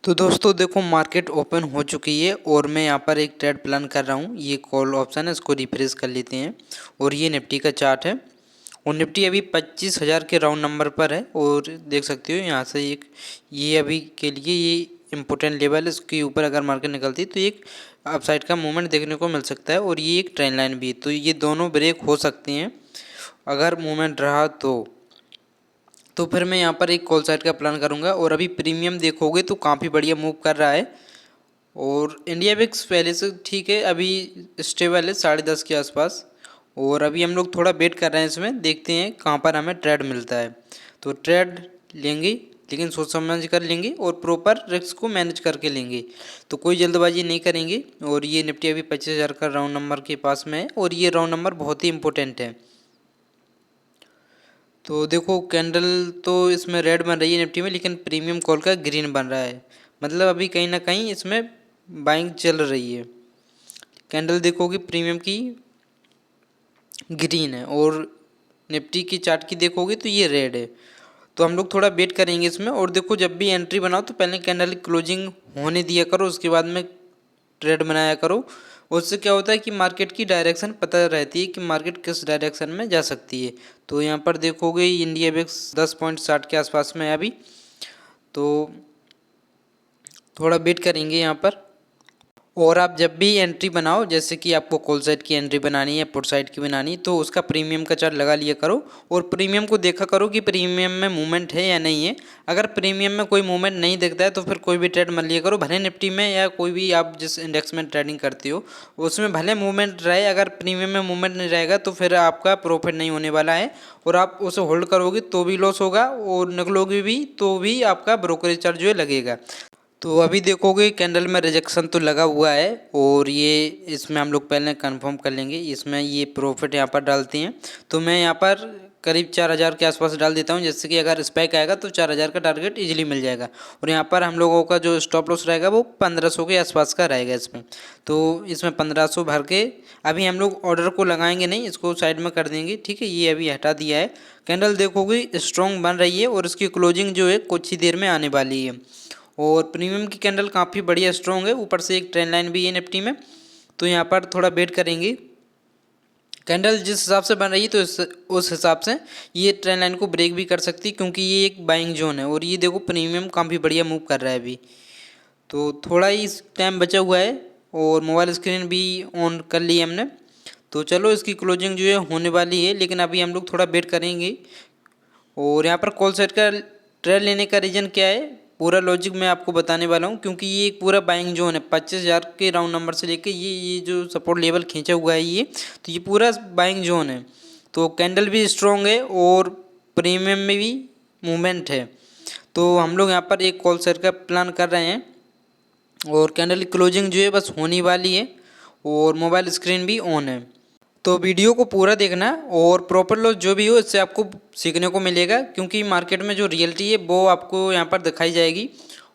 तो दोस्तों देखो, मार्केट ओपन हो चुकी है और मैं यहाँ पर एक ट्रेड प्लान कर रहा हूँ। ये कॉल ऑप्शन है, इसको रिफ्रेश कर लेते हैं। और ये निफ्टी का चार्ट है और निफ्टी अभी 25,000 के राउंड नंबर पर है। और देख सकते हो यहाँ से एक ये अभी के लिए ये इम्पोर्टेंट लेवल है। इसके ऊपर अगर मार्केट निकलती है तो एक अपसाइड का मूवमेंट देखने को मिल सकता है। और ये एक ट्रेंड लाइन भी है, तो ये दोनों ब्रेक हो सकती हैं अगर मूवमेंट रहा तो फिर मैं यहाँ पर एक कॉल साइड का प्लान करूँगा। और अभी प्रीमियम देखोगे तो काफ़ी बढ़िया मूव कर रहा है। और इंडिया विक्स पहले से ठीक है, अभी स्टेबल है 10:30 के आसपास। और अभी हम लोग थोड़ा वेट कर रहे हैं, इसमें देखते हैं कहाँ पर हमें ट्रेड मिलता है। तो ट्रेड लेंगे लेकिन सोच समझ कर लेंगे और प्रॉपर रिस्क को मैनेज करके लेंगे, तो कोई जल्दबाजी नहीं करेंगे। और ये निफ्टी अभी 25,000 का राउंड नंबर के पास में है और ये राउंड नंबर बहुत ही इंपॉर्टेंट है। तो देखो, कैंडल तो इसमें रेड बन रही है निफ्टी में, लेकिन प्रीमियम कॉल का ग्रीन बन रहा है। मतलब अभी कहीं ना कहीं इसमें बाइंग चल रही है। कैंडल देखोगे प्रीमियम की ग्रीन है और निफ्टी की चार्ट की देखोगे तो ये रेड है। तो हम लोग थोड़ा वेट करेंगे इसमें। और देखो, जब भी एंट्री बनाओ तो पहले कैंडल की क्लोजिंग होने दिया करो, उसके बाद में ट्रेड बनाया करो। उससे क्या होता है कि मार्केट की डायरेक्शन पता रहती है कि मार्केट किस डायरेक्शन में जा सकती है। तो यहाँ पर देखोगे इंडिया विक्स 10.60 के आसपास में है अभी। तो थोड़ा वेट करेंगे यहाँ पर। और आप जब भी एंट्री बनाओ, जैसे कि आपको कॉल साइड की एंट्री बनानी है, पुट साइड की बनानी, तो उसका प्रीमियम का चार्ट लगा लिया करो और प्रीमियम को देखा करो कि प्रीमियम में मूवमेंट है या नहीं है। अगर प्रीमियम में कोई मूवमेंट नहीं दिखता है तो फिर कोई भी ट्रेड मत लिया करो, भले निफ्टी में या कोई भी आप जिस इंडेक्स में ट्रेडिंग करते हो उसमें भले मूवमेंट रहे। अगर प्रीमियम में मूवमेंट नहीं रहेगा तो फिर आपका प्रॉफिट नहीं होने वाला है और आप उसे होल्ड करोगे तो भी लॉस होगा और निकलोगे भी तो भी आपका ब्रोकरेज चार्ज जो है लगेगा। तो अभी देखोगे कैंडल में रिजेक्शन तो लगा हुआ है और ये इसमें हम लोग पहले कंफर्म कर लेंगे। इसमें ये प्रॉफिट यहाँ पर डालते हैं, तो मैं यहाँ पर करीब 4,000 के आसपास डाल देता हूँ, जैसे कि अगर स्पाइक आएगा तो 4,000 का टारगेट इजीली मिल जाएगा। और यहाँ पर हम लोगों का जो स्टॉप लॉस रहेगा वो 1,500 के आसपास का रहेगा इसमें। तो इसमें 1,500 भर के अभी हम लोग ऑर्डर को लगाएंगे नहीं, इसको साइड में कर देंगे। ठीक है, ये अभी हटा दिया है। कैंडल देखोगे स्ट्रॉन्ग बन रही है और इसकी क्लोजिंग जो है कुछ ही देर में आने वाली है। और प्रीमियम की कैंडल काफ़ी बढ़िया स्ट्रॉन्ग है, ऊपर से एक ट्रेंड लाइन भी है निफ्टी में। तो यहाँ पर थोड़ा वेट करेंगे। कैंडल जिस हिसाब से बन रही है तो उस हिसाब से ये ट्रेंड लाइन को ब्रेक भी कर सकती है, क्योंकि ये एक बाइंग जोन है। और ये देखो प्रीमियम काफ़ी बढ़िया मूव कर रहा है अभी। तो थोड़ा ही टाइम बचा हुआ है और मोबाइल स्क्रीन भी ऑन कर ली हमने। तो चलो, इसकी क्लोजिंग जो है होने वाली है, लेकिन अभी हम लोग थोड़ा वेट करेंगे। और यहाँ पर कॉल साइड का ट्रेड लेने का रीज़न क्या है, पूरा लॉजिक मैं आपको बताने वाला हूँ। क्योंकि ये एक पूरा बाइंग जोन है 25,000 के राउंड नंबर से लेके ये जो सपोर्ट लेवल खींचा हुआ है ये, तो ये पूरा बाइंग जोन है। तो कैंडल भी स्ट्रॉन्ग है और प्रीमियम में भी मूवमेंट है। तो हम लोग यहाँ पर एक कॉल साइड का प्लान कर रहे हैं और कैंडल की क्लोजिंग जो है बस होने वाली है और मोबाइल स्क्रीन भी ऑन है। तो वीडियो को पूरा देखना और प्रॉपर लॉस जो भी हो इससे आपको सीखने को मिलेगा, क्योंकि मार्केट में जो रियलिटी है वो आपको यहाँ पर दिखाई जाएगी।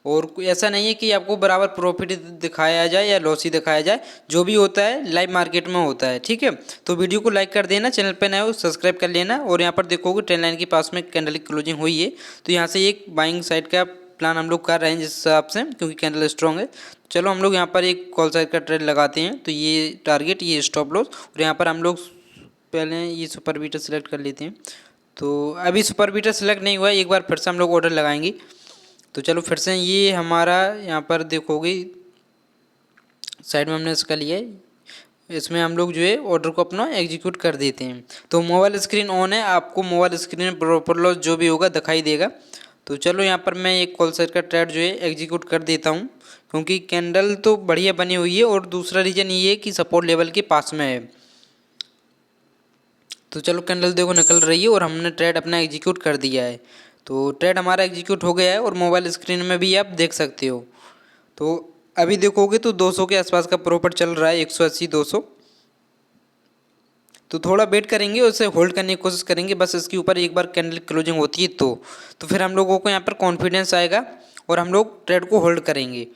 और ऐसा नहीं है कि आपको बराबर प्रॉफिट दिखाया जाए या लॉस ही दिखाया जाए, जो भी होता है लाइव मार्केट में होता है। ठीक है, तो वीडियो को लाइक कर देना, चैनल पर नए हो सब्सक्राइब कर लेना। और यहाँ पर देखोगे ट्रेंड लाइन के पास में कैंडल की क्लोजिंग हुई है, तो यहाँ से एक बाइंग साइड का प्लान हम लोग कर रहे हैं जिस हिसाब से, क्योंकि कैंडल स्ट्रॉन्ग है। चलो हम लोग यहाँ पर एक कॉल साइड का ट्रेड लगाते हैं। तो ये टारगेट, ये स्टॉप लॉस, और यहाँ पर हम लोग पहले ये सुपर बीटर सेलेक्ट कर लेते हैं। तो अभी सुपर बीटर सेलेक्ट नहीं हुआ है, एक बार फिर से हम लोग ऑर्डर लगाएंगे। तो चलो फिर से ये हमारा यहाँ पर देखोगे साइड में हमने इसका लिया है, इसमें हम लोग जो है ऑर्डर को अपना एग्जीक्यूट कर देते हैं। तो मोबाइल स्क्रीन ऑन है, आपको मोबाइल स्क्रीन प्रॉपर लॉस जो भी होगा दिखाई देगा। तो चलो यहाँ पर मैं एक कॉल साइड का ट्रेड जो है एग्जीक्यूट कर देता हूँ, क्योंकि कैंडल तो बढ़िया बनी हुई है और दूसरा रीज़न ये है कि सपोर्ट लेवल के पास में है। तो चलो, कैंडल देखो निकल रही है और हमने ट्रेड अपना एग्जीक्यूट कर दिया है। तो ट्रेड हमारा एग्जीक्यूट हो गया है और मोबाइल स्क्रीन में भी आप देख सकते हो। तो अभी देखोगे तो 200 के आसपास का प्रॉफिट चल रहा है, 180 200। तो थोड़ा वेट करेंगे, उसे होल्ड करने की कोशिश करेंगे, बस इसके ऊपर एक बार कैंडल क्लोजिंग होती है तो फिर हम लोगों को यहाँ पर कॉन्फिडेंस आएगा और हम लोग ट्रेड को होल्ड करेंगे।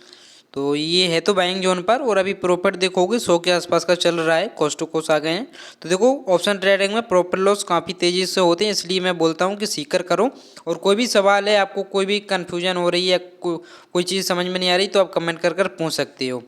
तो ये है तो बाइंग जोन पर। और अभी प्रॉफिट देखोगे 100 के आसपास का चल रहा है, कॉस्ट टू कॉस्ट आ गए हैं। तो देखो ऑप्शन ट्रेडिंग में प्रॉफिट लॉस काफ़ी तेज़ी से होते हैं, इसलिए मैं बोलता हूँ कि सीकर करो। और कोई भी सवाल है, आपको कोई भी कन्फ्यूजन हो रही है, कोई चीज़ समझ में नहीं आ रही, तो आप कमेंट कर पूछ सकते हो।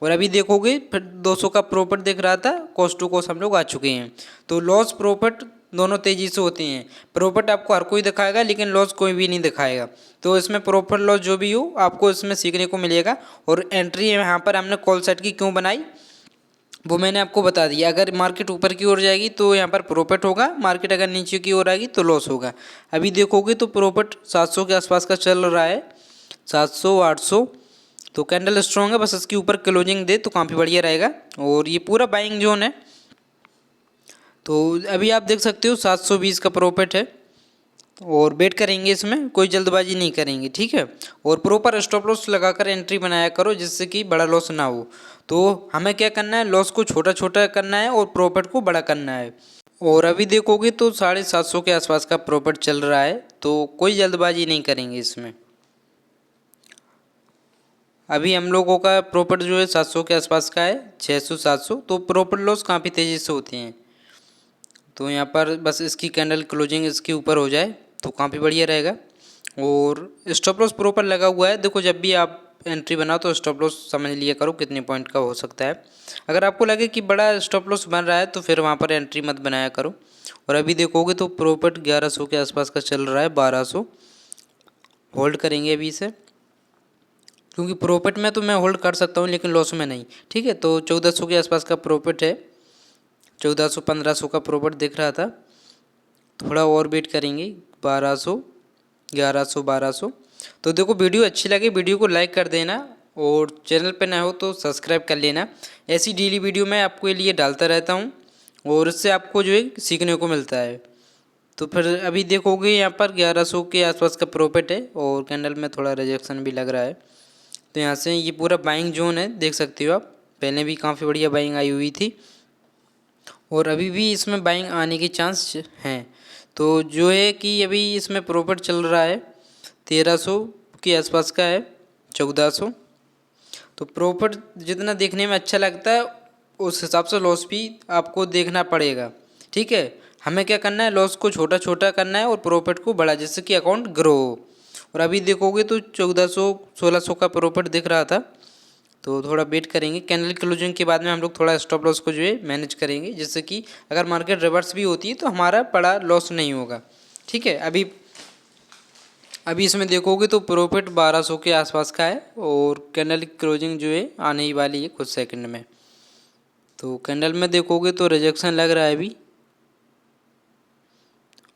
और अभी देखोगे फिर 200 का प्रॉफिट दिख रहा था, कॉस्ट टू कॉस्ट हम लोग आ चुके हैं। तो लॉस प्रॉफिट दोनों तेज़ी से होते हैं। प्रॉफिट आपको हर कोई दिखाएगा, लेकिन लॉस कोई भी नहीं दिखाएगा। तो इसमें प्रॉफिट लॉस जो भी हो आपको इसमें सीखने को मिलेगा। और एंट्री यहाँ पर हमने कॉल सेट की क्यों बनाई वो मैंने आपको बता दिया। अगर मार्केट ऊपर की ओर जाएगी तो यहाँ पर प्रॉफिट होगा, मार्केट अगर नीचे की ओर आएगी तो लॉस होगा। अभी देखोगे तो प्रॉफिट 700 के आसपास का चल रहा है, 700 800। तो कैंडल स्ट्रॉन्ग है, बस इसके ऊपर क्लोजिंग दे तो काफ़ी बढ़िया रहेगा। और ये पूरा बाइंग जोन है। तो अभी आप देख सकते हो 720 का प्रॉफिट है। और वेट करेंगे, इसमें कोई जल्दबाजी नहीं करेंगे, ठीक है। और प्रॉपर स्टॉप लॉस लगाकर एंट्री बनाया करो, जिससे कि बड़ा लॉस ना हो। तो हमें क्या करना है, लॉस को छोटा छोटा करना है और प्रॉफिट को बड़ा करना है। और अभी देखोगे तो 750 के आसपास का प्रॉफिट चल रहा है, तो कोई जल्दबाजी नहीं करेंगे इसमें। अभी हम लोगों का प्रॉफिट जो है 700 के आसपास का है, 600 700। तो प्रॉफिट लॉस काफ़ी तेज़ी से होते हैं। तो यहाँ पर बस इसकी कैंडल क्लोजिंग इसके ऊपर हो जाए तो काफ़ी बढ़िया रहेगा। और स्टॉप लॉस प्रॉपर लगा हुआ है। देखो जब भी आप एंट्री बनाओ तो स्टॉप लॉस समझ लिया करो कितने पॉइंट का हो सकता है। अगर आपको लगे कि बड़ा स्टॉप लॉस बन रहा है तो फिर वहाँ पर एंट्री मत बनाया करो। और अभी देखोगे तो प्रॉफिट 1100 के आसपास का चल रहा है, 1200 होल्ड करेंगे अभी इसे, क्योंकि प्रॉफिट में तो मैं होल्ड कर सकता हूँ लेकिन लॉस में नहीं, ठीक है। तो 1400 के आसपास का प्रॉफिट है, 1400 1500 का प्रॉफिट दिख रहा था। थोड़ा और वेट करेंगे, 1200 1100 1200। तो देखो वीडियो अच्छी लगे वीडियो को लाइक कर देना, और चैनल पे नए हो तो सब्सक्राइब कर लेना। ऐसी डेली वीडियो मैं आपके लिए डालता रहता हूँ और इससे आपको जो है सीखने को मिलता है। तो फिर अभी देखोगे यहाँ पर 1100 के आसपास का प्रॉफिट है और कैंडल में थोड़ा रिजेक्शन भी लग रहा है। तो यहाँ से ये पूरा बाइंग जोन है, देख सकते हो आप। पहले भी काफ़ी बढ़िया बाइंग आई हुई थी और अभी भी इसमें बाइंग आने के चांस हैं। तो जो है कि अभी इसमें प्रॉफिट चल रहा है 1300 के आसपास का है, 1400। तो प्रॉफिट जितना देखने में अच्छा लगता है उस हिसाब से लॉस भी आपको देखना पड़ेगा, ठीक है। हमें क्या करना है, लॉस को छोटा छोटा करना है और प्रॉफिट को बड़ा, जिससे कि अकाउंट ग्रो हो। और अभी देखोगे तो 1400 1600 का प्रॉफिट दिख रहा था। तो थोड़ा वेट करेंगे, कैंडल क्लोजिंग के बाद में हम लोग थोड़ा स्टॉप लॉस को जो है मैनेज करेंगे, जिससे कि अगर मार्केट रिवर्स भी होती है तो हमारा बड़ा लॉस नहीं होगा, ठीक है। अभी इसमें देखोगे तो प्रॉफिट 1200 के आसपास का है और कैंडल क्लोजिंग जो है आने ही वाली है कुछ सेकंड में। तो कैंडल में देखोगे तो रिजेक्शन लग रहा है अभी।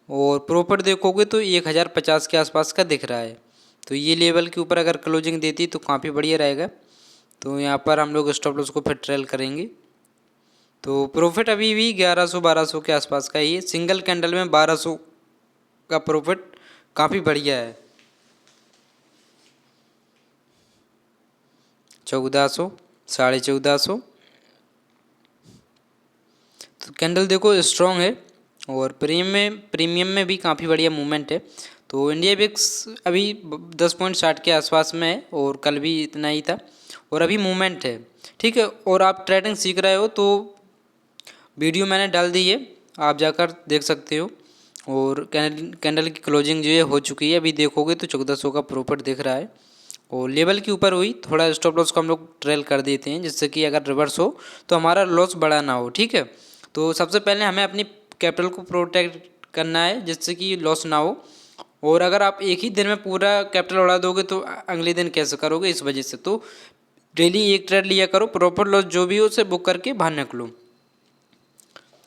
और प्रॉफिट देखोगे तो 1050 के आसपास का दिख रहा है। तो ये लेवल के ऊपर अगर क्लोजिंग देती तो काफ़ी बढ़िया रहेगा। तो यहाँ पर हम लोग स्टॉप लॉस को फिर ट्रेल करेंगे। तो प्रॉफिट अभी भी 1100 1200 के आसपास का ही है। सिंगल कैंडल में 1200 का प्रॉफिट काफ़ी बढ़िया है। 1400 1450। तो कैंडल देखो स्ट्रॉन्ग है और प्रीमियम में भी काफ़ी बढ़िया मूवमेंट है। तो इंडिया विक्स अभी 10.60 के आसपास में है और कल भी इतना ही था और अभी मूवमेंट है, ठीक है। और आप ट्रेडिंग सीख रहे हो तो वीडियो मैंने डाल दी है, आप जाकर देख सकते हो। और कैंडल की क्लोजिंग जो है हो चुकी है। अभी देखोगे तो 1400 का प्रॉफिट दिख रहा है और लेवल के ऊपर हुई। थोड़ा स्टॉप लॉस को हम लोग ट्रेल कर देते हैं, जिससे कि अगर रिवर्स हो तो हमारा लॉस बड़ा ना हो, ठीक है। तो सबसे पहले हमें अपनी कैपिटल को प्रोटेक्ट करना है, जिससे कि लॉस ना हो। और अगर आप एक ही दिन में पूरा कैपिटल उड़ा दोगे तो अगले दिन कैसे करोगे, इस वजह से तो डेली एक ट्रेड लिया करो, प्रॉपर लॉस जो भी हो उसे बुक करके बाहर निकलो।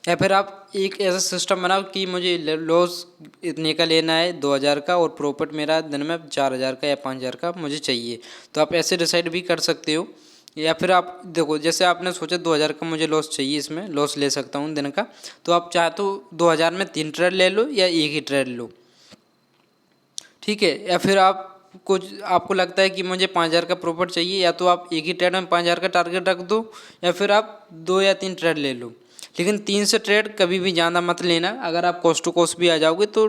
या फिर आप एक ऐसा सिस्टम बनाओ कि मुझे लॉस इतने का लेना है 2000 का और प्रॉफिट मेरा दिन में 4000 का या 5000 का मुझे चाहिए। तो आप ऐसे डिसाइड भी कर सकते हो। या फिर आप देखो, जैसे आपने सोचा 2000 का मुझे लॉस चाहिए, इसमें लॉस ले सकता हूँ दिन का, तो आप चाहे तो 2000 में 3 ट्रेड ले लो या एक ही ट्रेड लो, ठीक है। या फिर आप कुछ आपको लगता है कि मुझे 5000 का प्रॉफिट चाहिए, या तो आप एक ही ट्रेड में 5000 का टारगेट रख दो, या फिर आप 2 या 3 ट्रेड ले लो। लेकिन 3 से ट्रेड कभी भी ज़्यादा मत लेना। अगर आप कॉस्ट टू कॉस्ट भी आ जाओगे तो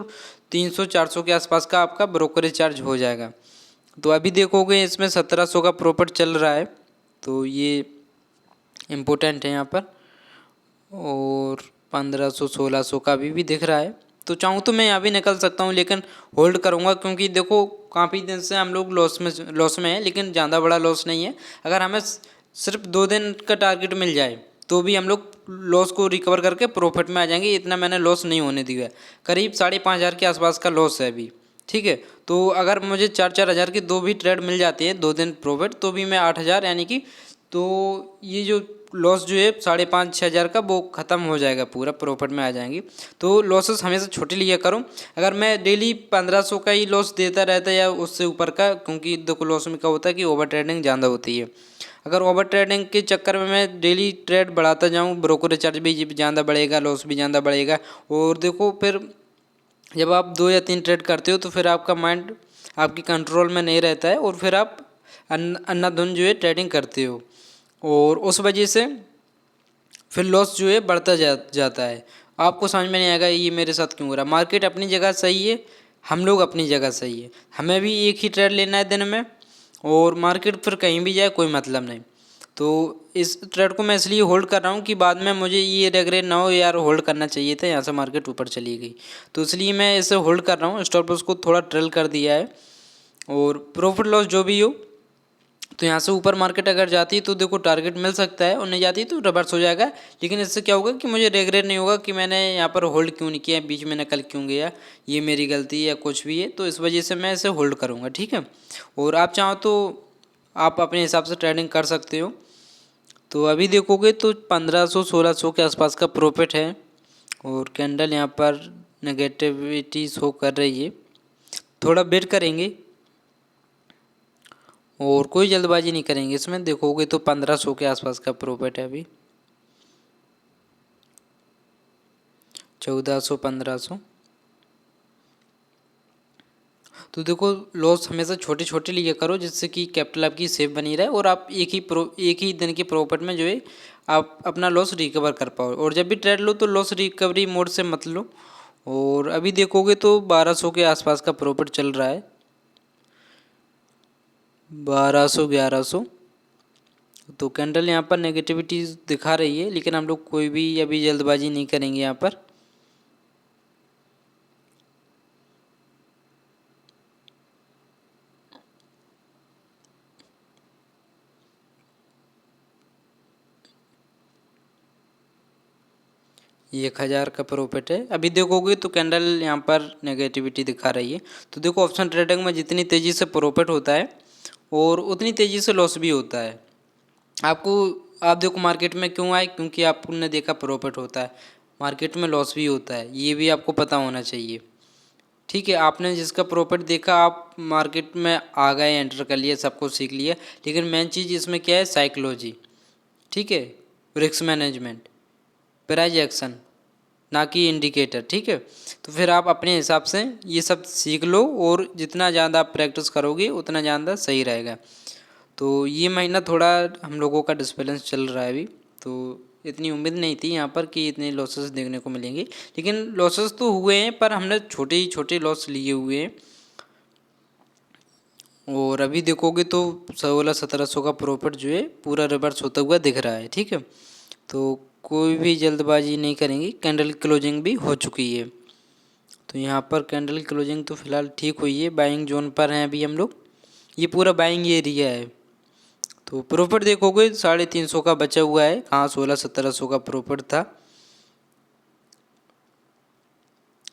300 400 के आसपास का आपका ब्रोकरेज चार्ज हो जाएगा। तो अभी देखोगे इसमें 1700 का प्रॉफिट चल रहा है, तो ये इम्पोर्टेंट है यहाँ पर। और 1500 1600 का अभी भी दिख रहा है, तो चाहूँ तो मैं यहाँ भी निकल सकता हूँ, लेकिन होल्ड करूँगा क्योंकि देखो काफ़ी दिन से हम लोग लॉस में है, लेकिन ज़्यादा बड़ा लॉस नहीं है। अगर हमें सिर्फ 2 दिन का टारगेट मिल जाए तो भी हम लोग लॉस को रिकवर करके प्रॉफिट में आ जाएंगे। इतना मैंने लॉस नहीं होने दिया है, करीब 5,500 के आसपास का लॉस है अभी, ठीक है। तो अगर मुझे 4-4 हज़ार की 2 भी ट्रेड मिल जाती है 2 दिन प्रॉफिट, तो भी मैं 8,000 यानी कि, तो ये जो लॉस जो है 5,500-6,000 का वो ख़त्म हो जाएगा, पूरा प्रॉफिट में आ जाएंगी। तो लॉसेस हमेशा छोटे लिया करूँ। अगर मैं डेली 1500 का ही लॉस देता रहता या उससे ऊपर का, क्योंकि देखो लॉस में क्या होता है कि ओवर ट्रेडिंग ज़्यादा होती है। अगर ओवर ट्रेडिंग के चक्कर में मैं डेली ट्रेड बढ़ाता जाऊँ, ब्रोकरेज चार्ज भी ज़्यादा बढ़ेगा, लॉस भी ज़्यादा बढ़ेगा। और देखो फिर जब आप 2 या 3 ट्रेड करते हो तो फिर आपका माइंड आपकी कंट्रोल में नहीं रहता है, और फिर आप अंधाधुंध जो है ट्रेडिंग करते हो, और उस वजह से फिर लॉस जो है बढ़ता जाता है। आपको समझ में नहीं आएगा ये मेरे साथ क्यों हो रहा है। मार्केट अपनी जगह सही है, हम लोग अपनी जगह सही है, हमें भी एक ही ट्रेड लेना है दिन में, और मार्केट फिर कहीं भी जाए कोई मतलब नहीं। तो इस ट्रेड को मैं इसलिए होल्ड कर रहा हूँ कि बाद में मुझे ये रिग्रेट ना हो यार होल्ड करना चाहिए था, यहाँ से मार्केट ऊपर चली गई, तो इसलिए मैं इसे होल्ड कर रहा हूँ। स्टॉप लॉस को थोड़ा ट्रेल कर दिया है, और प्रॉफिट लॉस जो भी हो, तो यहाँ से ऊपर मार्केट अगर जाती है तो देखो टारगेट मिल सकता है, और नहीं जाती तो रिवर्स हो जाएगा। लेकिन इससे क्या होगा कि मुझे रिग्रेट नहीं होगा कि मैंने यहाँ पर होल्ड क्यों नहीं किया, बीच में निकल क्यों गया, ये मेरी गलती या कुछ भी है, तो इस वजह से मैं इसे होल्ड करूँगा, ठीक है। और आप चाहो तो आप अपने हिसाब से ट्रेडिंग कर सकते हो। तो अभी देखोगे तो 1500-1600 के आसपास का प्रॉफिट है, और कैंडल यहाँ पर नेगेटिविटी शो कर रही है, थोड़ा वेट करेंगे और कोई जल्दबाजी नहीं करेंगे इसमें। देखोगे तो 1500 के आसपास का प्रॉफिट है अभी, 1400 1500। तो देखो लॉस हमेशा छोटे छोटे लिया करो, जिससे कि कैपिटल आपकी सेफ बनी रहे, और आप एक ही दिन के प्रॉफिट में जो है आप अपना लॉस रिकवर कर पाओ। और जब भी ट्रेड लो तो लॉस रिकवरी मोड से मत लो। और अभी देखोगे तो 1200 के आसपास का प्रॉफिट चल रहा है, 1200 1100। तो कैंडल यहाँ पर नेगेटिविटी दिखा रही है, लेकिन हम लोग कोई भी अभी जल्दबाजी नहीं करेंगे यहाँ पर। ये 1,000 का प्रॉफिट है। अभी देखोगे तो कैंडल यहाँ पर नेगेटिविटी दिखा रही है। तो देखो ऑप्शन ट्रेडिंग में जितनी तेज़ी से प्रॉफिट होता है और उतनी तेज़ी से लॉस भी होता है। आप देखो मार्केट में क्यों आए, क्योंकि आपने देखा प्रॉफिट होता है, मार्केट में लॉस भी होता है, ये भी आपको पता होना चाहिए, ठीक है। आपने जिसका प्रॉफिट देखा आप मार्केट में आ गए, एंटर कर लिया, सब कुछ सीख लिया, लेकिन मेन चीज़ इसमें क्या है, साइकोलॉजी, ठीक है, रिस्क मैनेजमेंट, प्राइज एक्शन, ना कि इंडिकेटर, ठीक है। तो फिर आप अपने हिसाब से ये सब सीख लो, और जितना ज़्यादा आप प्रैक्टिस करोगे उतना ज़्यादा सही रहेगा। तो ये महीना थोड़ा हम लोगों का डिसबैलेंस चल रहा है अभी, तो इतनी उम्मीद नहीं थी यहाँ पर कि इतने लॉसेस देखने को मिलेंगे, लेकिन लॉसेस तो हुए हैं, पर हमने छोटे ही छोटे लॉस लिए हुए हैं। और अभी देखोगे तो 1600-1700 का प्रॉफिट जो है पूरा रिवर्स होता हुआ दिख रहा है, ठीक है। तो कोई भी जल्दबाजी नहीं करेंगे, कैंडल क्लोजिंग भी हो चुकी है। तो यहाँ पर कैंडल क्लोजिंग तो फिलहाल ठीक हुई है, बाइंग जोन पर हैं अभी हम लोग, ये पूरा बाइंग एरिया है। तो प्रॉफिट देखोगे 350 का बचा हुआ है, कहाँ 1600-1700 का प्रॉफिट था,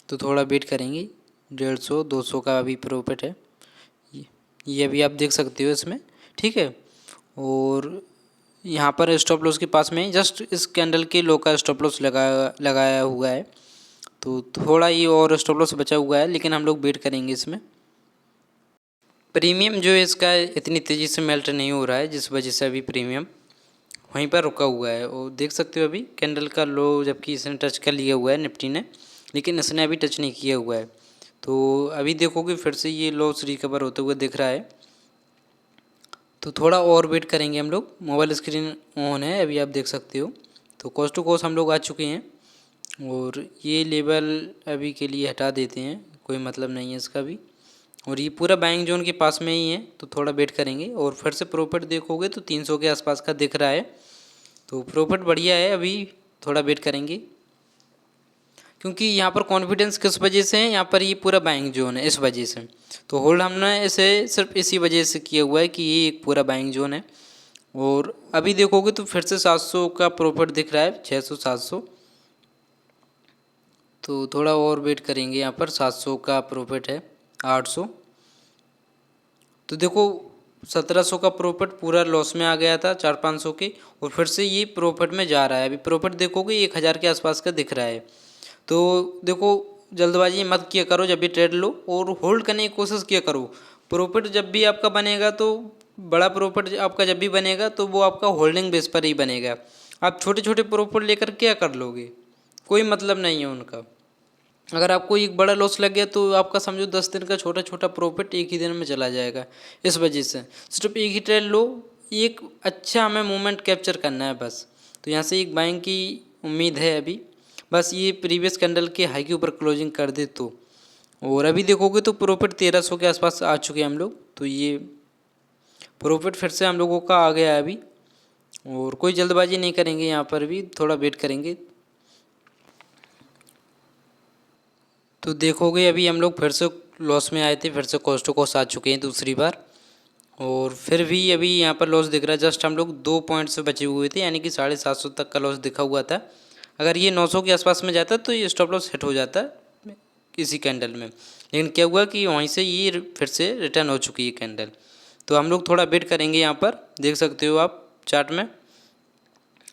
तो थोड़ा वेट करेंगे। 150-200 का अभी प्रॉफिट है, ये अभी आप देख सकते हो इसमें, ठीक है। और यहाँ पर स्टॉप लॉस के पास में जस्ट इस कैंडल के लो का स्टॉप लॉस लगाया हुआ है, तो थोड़ा ये और स्टॉप लॉस बचा हुआ है, लेकिन हम लोग वेट करेंगे इसमें। प्रीमियम जो है इसका इतनी तेज़ी से मेल्ट नहीं हो रहा है, जिस वजह से अभी प्रीमियम वहीं पर रुका हुआ है। और देख सकते हो अभी कैंडल का लो, जबकि इसने टच कर लिया हुआ है निफ्टी ने, लेकिन इसने अभी टच नहीं किया हुआ है। तो अभी देखोगे फिर से ये लॉस रिकवर होते हुए दिख रहा है, तो थोड़ा और वेट करेंगे हम लोग। मोबाइल स्क्रीन ऑन है अभी, आप देख सकते हो। तो कॉस्ट टू कॉस्ट हम लोग आ चुके हैं, और ये लेवल अभी के लिए हटा देते हैं, कोई मतलब नहीं है इसका भी। और ये पूरा बाइंग जोन के पास में ही है, तो थोड़ा वेट करेंगे। और फिर से प्रॉफिट देखोगे तो 300 के आसपास का दिख रहा है, तो प्रॉफिट बढ़िया है। अभी थोड़ा वेट करेंगे, क्योंकि यहाँ पर कॉन्फिडेंस किस वजह से है, यहाँ पर ये पूरा बाइंग जोन है इस वजह से। तो होल्ड हमने इसे सिर्फ इसी वजह से किया हुआ है कि ये एक पूरा बाइंग जोन है। और अभी देखोगे तो फिर से 700 का प्रॉफिट दिख रहा है, 600 700। तो थोड़ा और वेट करेंगे, यहाँ पर 700 का प्रॉफिट है, 800। तो देखो 1700 का प्रॉफिट पूरा लॉस में आ गया था 400-500 के, और फिर से ये प्रॉफिट में जा रहा है। अभी प्रॉफिट देखोगे 1000 के आसपास का दिख रहा है। तो देखो जल्दबाजी मत किया करो जब भी ट्रेड लो, और होल्ड करने की कोशिश किया करो। प्रॉफिट जब भी आपका बनेगा, तो बड़ा प्रॉफिट आपका जब भी बनेगा तो वो आपका होल्डिंग बेस पर ही बनेगा। आप छोटे छोटे प्रॉफिट लेकर क्या कर लोगे, कोई मतलब नहीं है उनका। अगर आपको एक बड़ा लॉस लग गया तो आपका समझो 10 दिन का छोटा छोटा प्रॉफिट एक ही दिन में चला जाएगा। इस वजह से सिर्फ एक ही ट्रेड लो, एक अच्छा हमें मोमेंट कैप्चर करना है बस। तो यहाँ से एक बाइंग की उम्मीद है अभी, बस ये प्रीवियस कैंडल के हाई के ऊपर क्लोजिंग कर दे तो। और अभी देखोगे तो प्रॉफिट 1300 के आसपास आ चुके हैं हम लोग, तो ये प्रॉफिट फिर से हम लोगों का आ गया है अभी। और कोई जल्दबाजी नहीं करेंगे, यहाँ पर भी थोड़ा वेट करेंगे। तो देखोगे अभी हम लोग फिर से लॉस में आए थे, फिर से कॉस्ट टू कॉस्ट आ चुके हैं दूसरी बार। और फिर भी अभी यहाँ पर लॉस दिख रहा है, जस्ट हम लोग 2 पॉइंट से बचे हुए थे, यानी कि 750 तक का लॉस दिखा हुआ था। अगर ये 900 के आसपास में जाता तो ये स्टॉप लॉस हिट हो जाता किसी कैंडल में, लेकिन क्या हुआ कि वहीं से ये फिर से रिटर्न हो चुकी है कैंडल। तो हम लोग थोड़ा वेट करेंगे, यहाँ पर देख सकते हो आप चार्ट में।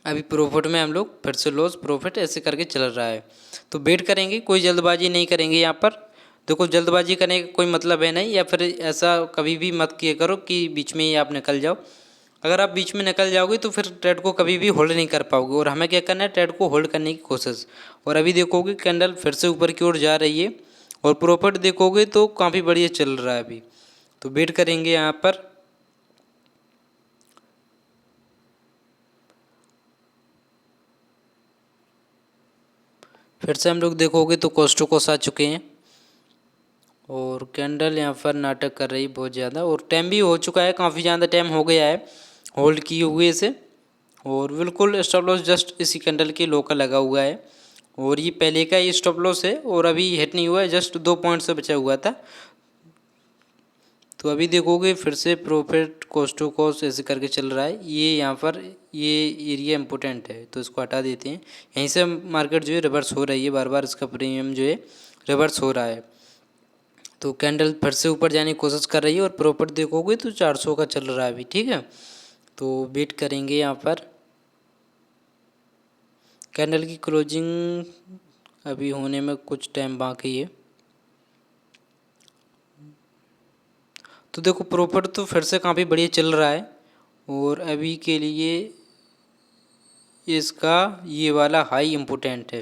अभी प्रॉफिट में हम लोग फिर से लॉस प्रॉफिट ऐसे करके चल रहा है, तो वेट करेंगे, कोई जल्दबाजी नहीं करेंगे यहाँ पर। देखो जल्दबाजी करने का कोई मतलब है नहीं, या फिर ऐसा कभी भी मत किया करो कि बीच में ही आप निकल जाओ। अगर आप बीच में निकल जाओगे तो फिर ट्रेड को कभी भी होल्ड नहीं कर पाओगे, और हमें क्या करना है, ट्रेड को होल्ड करने की कोशिश। और अभी देखोगे कैंडल फिर से ऊपर की ओर जा रही है, और प्रॉफिट देखोगे तो काफ़ी बढ़िया चल रहा है अभी। तो वेट करेंगे यहाँ पर। फिर से हम लोग देखोगे तो कॉस्ट टू कॉस्ट आ चुके हैं, और कैंडल यहाँ पर नाटक कर रही बहुत ज़्यादा, और टाइम भी हो चुका है, काफ़ी ज़्यादा टाइम हो गया है होल्ड किए हुए से। और बिल्कुल स्टॉप लॉस जस्ट इसी कैंडल के लो का लगा हुआ है, और ये पहले का ही स्टॉप लॉस है, और अभी हिट नहीं हुआ है, जस्ट 2 पॉइंट से बचा हुआ था। तो अभी देखोगे फिर से प्रॉफिट कॉस्ट टू कॉस्ट ऐसे करके चल रहा है। ये यहाँ पर ये एरिया इम्पोर्टेंट है, तो इसको हटा देते हैं। यहीं से मार्केट जो है रिवर्स हो रही है, बार बार इसका प्रीमियम जो है रिवर्स हो रहा है। तो कैंडल फिर से ऊपर जाने की कोशिश कर रही है, और प्रॉफिट देखोगे तो 400 का चल रहा है अभी, ठीक है। तो वेट करेंगे यहाँ पर। कैंडल की क्लोजिंग अभी होने में कुछ टाइम बाकी है। तो देखो प्रॉफिट तो फिर से काफ़ी बढ़िया चल रहा है, और अभी के लिए इसका ये वाला हाई इम्पोर्टेंट है।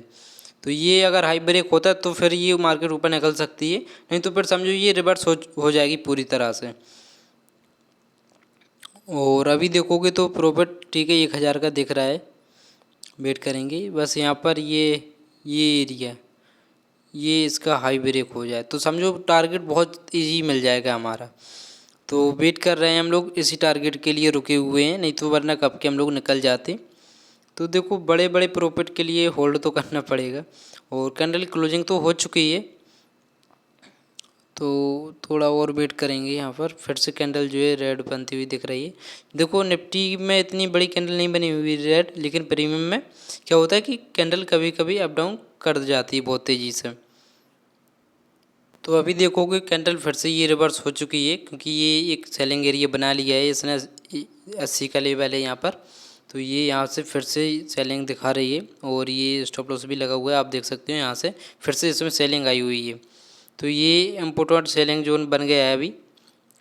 तो ये अगर हाई ब्रेक होता है तो फिर ये मार्केट ऊपर निकल सकती है, नहीं तो फिर समझो ये रिवर्स हो जाएगी पूरी तरह से। और अभी देखोगे तो प्रॉफिट ठीक है 1000 का दिख रहा है। वेट करेंगे बस यहाँ पर, ये एरिया ये इसका हाई ब्रेक हो जाए तो समझो टारगेट बहुत इजी मिल जाएगा हमारा। तो वेट कर रहे हैं हम लोग, इसी टारगेट के लिए रुके हुए हैं, नहीं तो वरना कब के हम लोग निकल जाते। तो देखो बड़े बड़े प्रॉफिट के लिए होल्ड तो करना पड़ेगा। और कैंडल क्लोजिंग तो हो चुकी है, तो थोड़ा और वेट करेंगे यहाँ पर। फिर से कैंडल जो है रेड बनती हुई दिख रही है। देखो निफ्टी में इतनी बड़ी कैंडल नहीं बनी हुई रेड, लेकिन प्रीमियम में क्या होता है कि कैंडल कभी कभी अप डाउन कर जाती है बहुत तेज़ी से। तो अभी देखोगे कैंडल फिर से ये रिवर्स हो चुकी है, क्योंकि ये एक सेलिंग एरिया बना लिया है इसने, 80 का लेवल है यहाँ पर। तो ये यहाँ से फिर से सेलिंग दिखा रही है, और ये स्टॉप लॉस भी लगा हुआ है, आप देख सकते हो यहाँ से फिर से इसमें सेलिंग आई हुई है। तो ये इम्पोर्टेंट सेलिंग जोन बन गया है अभी,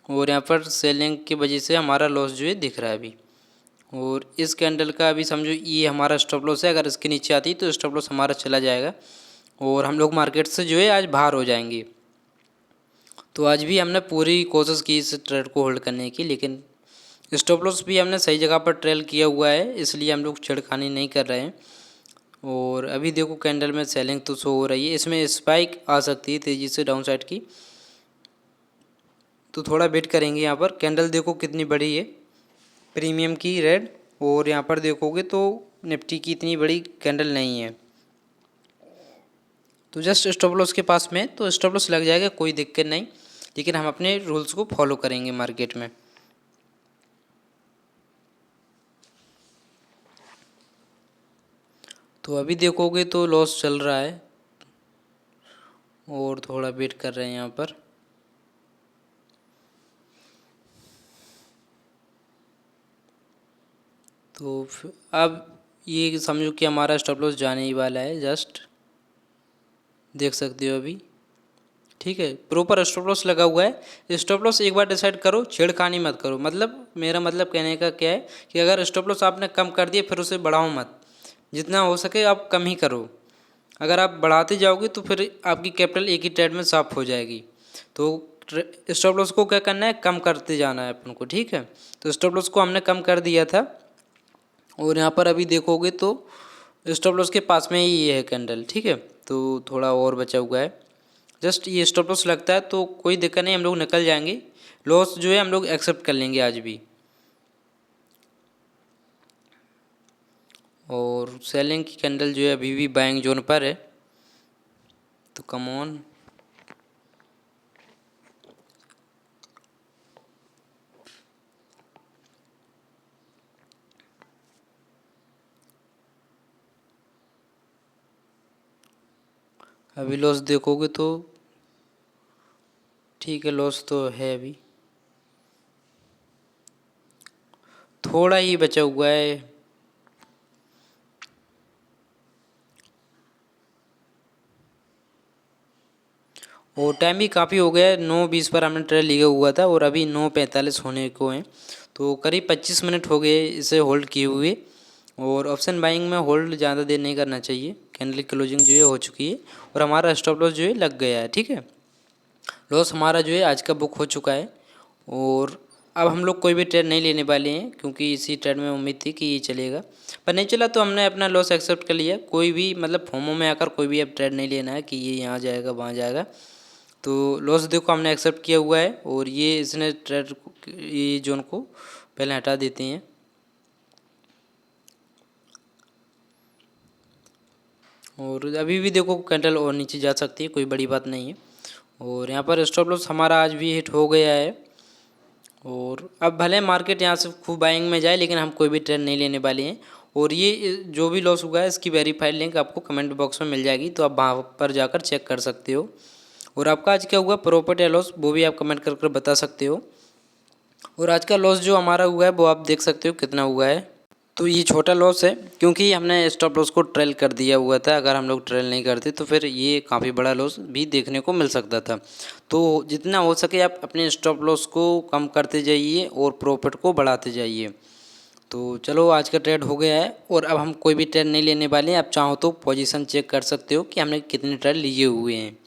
और यहाँ पर सेलिंग की वजह से हमारा लॉस जो है दिख रहा है अभी। और इस कैंडल का अभी समझो ये हमारा स्टॉप लॉस है, अगर इसके नीचे आती तो स्टॉप लॉस हमारा चला जाएगा, और हम लोग मार्केट से जो है आज बाहर हो जाएंगे। तो आज भी हमने पूरी कोशिश की इस ट्रेड को होल्ड करने की, लेकिन स्टॉप लॉस भी हमने सही जगह पर ट्रेल किया हुआ है, इसलिए हम लोग छेड़खानी नहीं कर रहे हैं। और अभी देखो कैंडल में सेलिंग तो शो हो रही है, इसमें स्पाइक आ सकती है तेज़ी से डाउन साइड की। तो थोड़ा वेट करेंगे। यहाँ पर कैंडल देखो कितनी बड़ी है, प्रीमियम की रेड, और यहाँ पर देखोगे तो निफ्टी की इतनी बड़ी कैंडल नहीं है। तो जस्ट स्टॉप लॉस के पास में, तो स्टॉप लॉस लग जाएगा, कोई दिक्कत नहीं, लेकिन हम अपने रूल्स को फॉलो करेंगे मार्केट में। तो अभी देखोगे तो लॉस चल रहा है और थोड़ा वेट कर रहे हैं यहाँ पर। तो अब ये समझो कि हमारा स्टॉप लॉस जाने ही वाला है, जस्ट देख सकते हो अभी। ठीक है, प्रॉपर स्टॉप लॉस लगा हुआ है। स्टॉप लॉस एक बार डिसाइड करो, छेड़खानी मत करो। मतलब मेरा मतलब कहने का क्या है कि अगर स्टॉप लॉस आपने कम कर दिया फिर उसे बढ़ाओ मत, जितना हो सके आप कम ही करो। अगर आप बढ़ाते जाओगे तो फिर आपकी कैपिटल एक ही ट्रेड में साफ हो जाएगी। तो स्टॉप लॉस को क्या करना है, कम करते जाना है अपन को। ठीक है, तो स्टॉप लॉस को हमने कम कर दिया था, और यहाँ पर अभी देखोगे तो स्टॉप लॉस के पास में ही ये है कैंडल। ठीक है, तो थोड़ा और बचा हुआ है, जस्ट ये स्टॉप लॉस लगता है तो कोई दिक्कत नहीं, हम लोग निकल जाएंगे। लॉस जो है हम लोग एक्सेप्ट कर लेंगे आज भी। और सेलिंग की कैंडल जो है अभी भी बाइंग जोन पर है, तो कम ऑन। अभी लॉस देखोगे तो ठीक है, लॉस तो है, अभी थोड़ा ही बचा हुआ है। और टाइम भी काफ़ी हो गया है, 9:20 पर हमने ट्रेड लिया हुआ था और अभी 9:45 होने को हैं, तो करीब 25 मिनट हो गए इसे होल्ड किए हुए। और ऑप्शन बाइंग में होल्ड ज़्यादा देर नहीं करना चाहिए। कैंडल क्लोजिंग जो है हो चुकी है और हमारा स्टॉप लॉस जो है लग गया है। ठीक है, लॉस हमारा जो है आज का बुक हो चुका है। और अब हम लोग कोई भी ट्रेड नहीं लेने वाले हैं, क्योंकि इसी ट्रेड में उम्मीद थी कि ये चलेगा, पर नहीं चला तो हमने अपना लॉस एक्सेप्ट कर लिया। कोई भी मतलब फोमो में आकर कोई भी अब ट्रेड नहीं लेना है कि ये यहाँ जाएगा वहाँ जाएगा। तो लॉस देखो हमने एक्सेप्ट किया हुआ है, और ये इसने ट्रेड ये जोन को पहले हटा देते हैं। और अभी भी देखो कैंडल और नीचे जा सकती है, कोई बड़ी बात नहीं है। और यहाँ पर स्टॉप लॉस हमारा आज भी हिट हो गया है। और अब भले मार्केट यहाँ से खूब बाइंग में जाए, लेकिन हम कोई भी ट्रेड नहीं लेने वाले हैं। और ये जो भी लॉस हुआ है इसकी वेरीफाइड लिंक आपको कमेंट बॉक्स में मिल जाएगी, तो आप वहाँ पर जाकर चेक कर सकते हो। और आपका आज क्या हुआ प्रॉफिट या लॉस, वो भी आप कमेंट कर बता सकते हो। और आज का लॉस जो हमारा हुआ है वो आप देख सकते हो कितना हुआ है। तो ये छोटा लॉस है, क्योंकि हमने स्टॉप लॉस को ट्रेल कर दिया हुआ था। अगर हम लोग ट्रेल नहीं करते तो फिर ये काफ़ी बड़ा लॉस भी देखने को मिल सकता था। तो जितना हो सके आप अपने स्टॉप लॉस को कम करते जाइए और प्रॉफिट को बढ़ाते जाइए। तो चलो आज का ट्रेड हो गया है, और अब हम कोई भी ट्रेड नहीं लेने वाले हैं। आप चाहो तो पोजीशन चेक कर सकते हो कि हमने कितने ट्रेड लिए हुए हैं।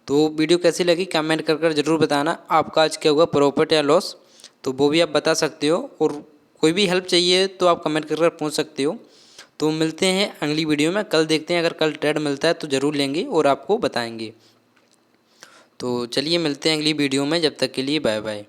तो वीडियो कैसी लगी कमेंट कर ज़रूर बताना। आपका आज क्या हुआ प्रॉफिट या लॉस, तो वो भी आप बता सकते हो। और कोई भी हेल्प चाहिए तो आप कमेंट कर पूछ सकते हो। तो मिलते हैं अगली वीडियो में, कल देखते हैं, अगर कल ट्रेड मिलता है तो ज़रूर लेंगे और आपको बताएंगे। तो चलिए मिलते हैं अगली वीडियो में, जब तक के लिए बाय बाय।